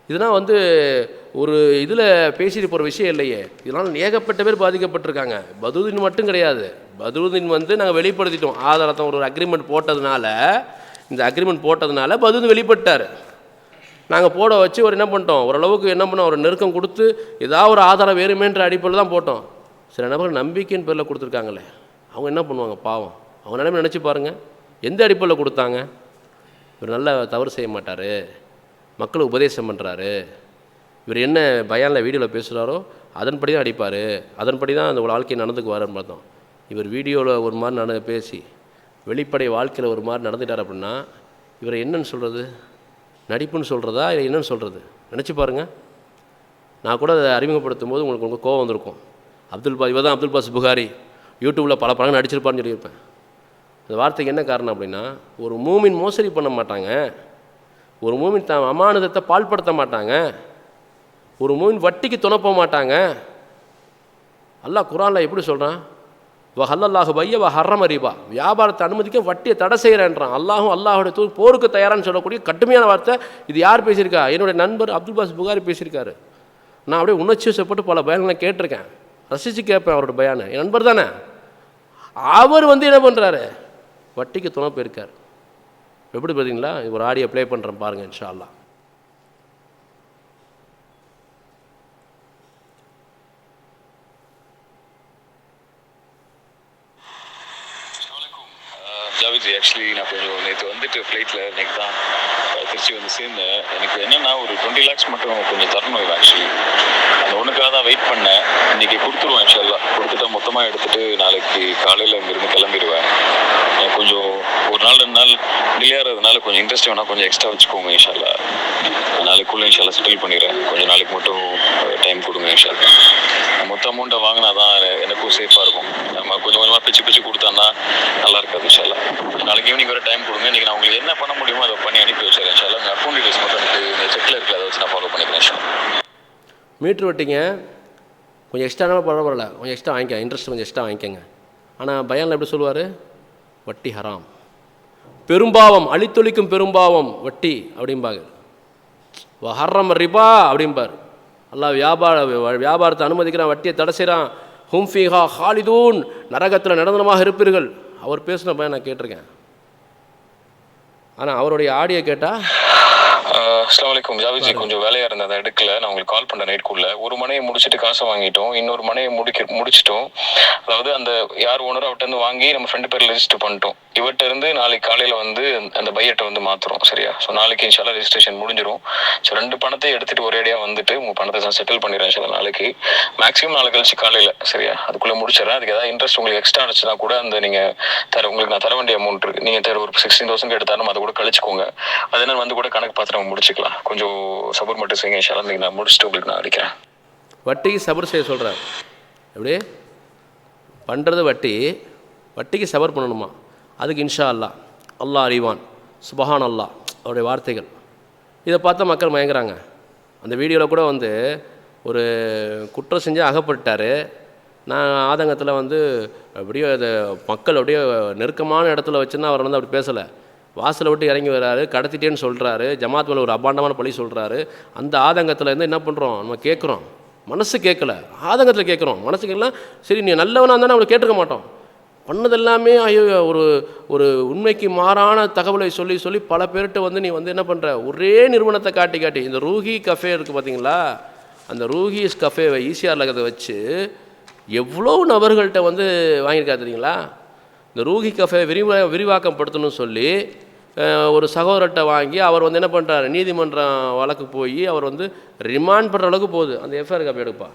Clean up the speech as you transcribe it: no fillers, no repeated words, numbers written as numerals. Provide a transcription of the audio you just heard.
இதெல்லாம் வந்து ஒரு இதில் பேசிட்டு போகிற விஷயம் இல்லையே. இதனால் ஏகப்பட்ட பேர் பாதிக்கப்பட்டிருக்காங்க. பத்ருதீன் மட்டும் கிடையாது. பத்ருதீன் வந்து நாங்கள் வெளிப்படுத்திட்டோம். ஆதாரத்தை ஒரு அக்ரிமெண்ட் போட்டதுனால, இந்த அக்ரிமெண்ட் போட்டதுனால பத்ருதீன் வெளிப்பட்டார். நாங்கள் போட வச்சு ஒரு என்ன பண்ணிட்டோம், ஓரளவுக்கு என்ன பண்ணோம், ஒரு நெருக்கம் கொடுத்து ஏதாவது ஒரு ஆதாரம் வேறுமேன்ற அடிப்படையில் தான் போட்டோம். சில நபர்கள் நம்பிக்கையின் பேரில் கொடுத்துருக்காங்களே, அவங்க என்ன பண்ணுவாங்க பாவம். அவங்க நிலைமை நினச்சி பாருங்கள். எந்த அடிப்படையில் கொடுத்தாங்க? இவர் நல்ல தவறு செய்ய மாட்டார், மக்களுக்கு உபதேசம் பண்ணுறாரு, இவர் என்ன பயானில் வீடியோவில் பேசுகிறாரோ அதன்படி தான் அடிப்பார், அதன்படி தான் அந்த வாழ்க்கையை நடந்துக்குவாருன்னு பார்த்தோம். இவர் வீடியோவில் ஒரு மாதிரி பேசி வெளிப்படை வாழ்க்கையில் ஒரு மாதிரி நடந்துட்டார் அப்படின்னா இவரை என்னன்னு சொல்கிறது? நடிப்புன்னு சொல்கிறதா இல்லை என்னன்னு சொல்கிறது? நினச்சி பாருங்கள். நான் கூட அதை அறிமுகப்படுத்தும் போது உங்களுக்கு கோவம் வந்திருக்கும். இவர் தான் அப்துல் பாஸ் புகாரி, யூடியூப்பில் பல படங்கள் நடிச்சிருப்பான்னு சொல்லியிருப்பேன். அந்த வார்த்தைக்கு என்ன காரணம் அப்படின்னா, ஒரு மூமின் மோசடி பண்ண மாட்டாங்க, ஒரு மூமின் தான் அமானுதத்தை பால்படுத்த மாட்டாங்க, ஒரு மூமின் வட்டிக்கு துணப்ப மாட்டாங்க. அல்லாஹ் குர்ஆனில் எப்படி சொல்கிறான்? வஹல்லல்லாஹு பைய வ ஹர்ரம ரிபா, வியாபாரத்தை அனுமதிக்க வட்டியை தடை செய்கிறேன்றான். அல்லாஹுடைய போருக்கு தயாரான்னு சொல்லக்கூடிய கடுமையான வார்த்தை. இது யார் பேசியிருக்கா? என்னுடைய நண்பர் அப்துல் பாஸ் புகாரி பேசியிருக்காரு. நான் அப்படியே உணர்ச்சி வசப்பட்டு பல பயான்களை கேட்டிருக்கேன், ரசித்து கேட்பேன் அவரோட பயானை. என் நண்பர் தானே. அவர் வந்து என்ன பண்ணுறாரு? வட்டிக்கு துணை போயிருக்கார். எப்படி பார்த்தீங்களா? ஒரு ஆடியோ ப்ளே பண்ணுறேன் பாருங்கள் இன்ஷா அல்லாஹ். ஜாவித், ஆக்சுவலி நான் கொஞ்சம் நேற்று வந்துட்டு ஃப்ளைட்டில் இன்னைக்கு தான் திருச்சி வந்து சேர்ந்தேன். எனக்கு என்னென்னா ஒரு 20 lakhs மட்டும் கொஞ்சம் தரணும். இது ஆக்சுவலி அந்த ஒன்றுக்காக தான் வெயிட் பண்ணேன். இன்றைக்கி கொடுத்துருவோம் இன்ஷால்லா. கொடுத்துட்டா மொத்தமாக எடுத்துகிட்டு நாளைக்கு காலையில் இங்கிருந்து கிளம்பிடுவேன். எனக்கு கொஞ்சம் ஒரு நாள் 2 நாள் டிலே ஆகிறதுனால கொஞ்சம் இன்ட்ரெஸ்ட் வேணால் கொஞ்சம் எக்ஸ்ட்ரா வச்சுக்கோங்க இன்ஷால்லா. நாளைக்குள்ளே இன்ஷால்லா செட்டில் பண்ணிடுறேன். கொஞ்சம் நாளைக்கு மட்டும் டைம் கொடுங்க இன்ஷால்லா. மொத்த அமௌண்ட்டை வாங்கினா தான் எனக்கும் சேஃபாக இருக்கும். நம்ம கொஞ்சம் கொஞ்சமாக பிச்சு கொடுத்தோன்னா நல்லா இருக்காது இன்ஷால்லா. நாளைக்கு ஈவினிங் வர டைம் கொடுங்க. இன்றைக்கி நான் உங்களுக்கு என்ன பண்ண முடியுமோ அதை பண்ணி அனுப்பி வச்சுறேன் இன்ஷால்லா. உங்கள் அக்கௌண்ட் டீடைல்ஸ் மட்டும் எனக்கு இந்த செக்கில் இருக்குது, அதை வச்சு நான் ஃபாலோ பண்ணிக்கிறேன் இன்ஷால்லா. மீட்ரு வட்டிங்க கொஞ்சம் எக்ஸ்ட்ரானாலும் பரவாயில்ல, கொஞ்சம் எக்ஸ்ட்ரா வாங்கிக்க, இன்ட்ரெஸ்ட் கொஞ்சம் எக்ஸ்ட்ரா வாங்கிக்கோங்க. ஆனால் பயானில் எப்படி சொல்லுவார்? வட்டி ஹராம், பெரும்பாவம், அழித்தொழிக்கும் பெரும்பாவம் வட்டி அப்படிம்பாங்க. ஹர்ரம் ரிபா அப்படிம்பார். அல்லாஹ் வியாபாரத்தை அனுமதிக்கிறான், வட்டியை தடை செய்கிறான். ஹும் ஃபீஹா ஹாலிதூன், நரகத்தில் நிரந்தரமாக இருப்பீர்கள். அவர் பேசின பையன் நான் கேட்டிருக்கேன். ஆனால் அவருடைய ஆடியோ கேட்டால் அஸ்ஸலாமு அலைக்கும் ஜாவித்ஜி, கொஞ்சம் வேலையாக இருந்தது அதை எடுக்கல. நான் உங்களுக்கு கால் பண்ணுறேன் நைட்டுக்குள்ளே. ஒரு மனையை முடிச்சுட்டு காசை வாங்கிட்டோம், இன்னொரு மனையை முடிச்சிட்டோம். அதாவது அந்த யார் ஓனரோ அவர்கிட்ட வாங்கி நம்ம ஃப்ரெண்டு பேரில் ரெஜிஸ்டர் பண்ணிட்டோம். இவர்கிட்ட இருந்து நாளைக்கு காலையில் வந்து அந்த பையர்ட்டை வந்து மாற்றுறோம். சரியா? ஸோ நாளைக்கு இன்ஷால்லா ரெஜிஸ்ட்ரேஷன் முடிஞ்சிடும். ஸோ 2 பணத்தையும் எடுத்துகிட்டு ஒரேடியாக வந்துட்டு உங்கள் பணத்தை நான் செட்டில் பண்ணிடுறேன் இன்ஷால்லா நாளைக்கு. மேக்ஸிமம் நாளை கழிச்சு காலையில். சரியா? அதுக்குள்ளே முடிச்சிடறேன். அதுக்கு ஏதாவது இன்ட்ரெஸ்ட் உங்களுக்கு எக்ஸ்ட்ரா ஆச்சுன்னா கூட அந்த நீங்கள் உங்களுக்கு நான் தர வேண்டிய அமௌண்ட் இருக்குது, நீங்கள் ஒரு 16,000 எடுத்தாலும் அதை கூட கழிச்சுக்கோங்க. அது என்ன வந்து கூட கணக்கு பார்த்து நம்ம முடிச்சுக்கலாம். கொஞ்சம் சபர் மட்டும் செய்யுங்க இன்ஷா அல்லாஹ். நான் முடிச்சுட்டு உங்களுக்கு நான் அடிக்கிறேன். வட்டிக்கு சபர் செய்ய சொல்கிறேன். எப்படி பண்ணுறது? வட்டிக்கு சபர் பண்ணணுமா? அதுக்கு இன்ஷா அல்லாஹ் அல்லாஹ் அறிவான், சுபஹான் அல்லாஹ் அவருடைய வார்த்தைகள். இதை பார்த்தா மக்கள் மயங்குறாங்க. அந்த வீடியோவில் கூட வந்து ஒரு குற்றம் செஞ்சு அகப்பட்டார். நான் ஆதங்கத்தில் வந்து அப்படியே அதை மக்கள் அப்படியே நெருக்கமான இடத்துல வச்சுன்னா அவர் வந்து அப்படி பேசலை. வாசலை விட்டு இறங்கி வர்றாரு, கடத்திட்டேன்னு சொல்கிறாரு, ஜமாத் மேலே ஒரு அபாண்டமான பழி சொல்கிறாரு. அந்த ஆதங்கத்தில் இருந்து என்ன பண்ணுறோம், நம்ம கேட்குறோம். மனசு கேட்கல, ஆதங்கத்தில் கேட்குறோம். மனசு கேட்கலாம். சரி, நீ நல்லவனாக இருந்தானே அவங்களை கேட்டுக்க மாட்டோம். பண்ணது எல்லாமே ஐயோ ஒரு உண்மைக்கு மாறான தகவலை சொல்லி பல பேர்கிட்ட வந்து நீ வந்து என்ன பண்ணுற, ஒரே நிறுவனத்தை காட்டி இந்த ரூஹி கஃபே இருக்குது பார்த்தீங்களா, அந்த ரூஹிஸ் கஃபேவை ஈசிஆரில் அதை வச்சு எவ்வளோ நபர்கள்ட்ட வந்து வாங்கியிருக்கா தெரியுங்களா? இந்த ரூஹி கஃபே விரிவாக்கம் படுத்தணும்னு சொல்லி ஒரு சகோதரர்கிட்ட வாங்கி அவர் வந்து என்ன பண்ணுறாரு, நீதிமன்றம் வழக்கு போய் அவர் வந்து ரிமாண்ட் பண்ணுற அளவுக்கு போகுது. அந்த எஃப்ஐஆர் காப்பி எடுப்பா.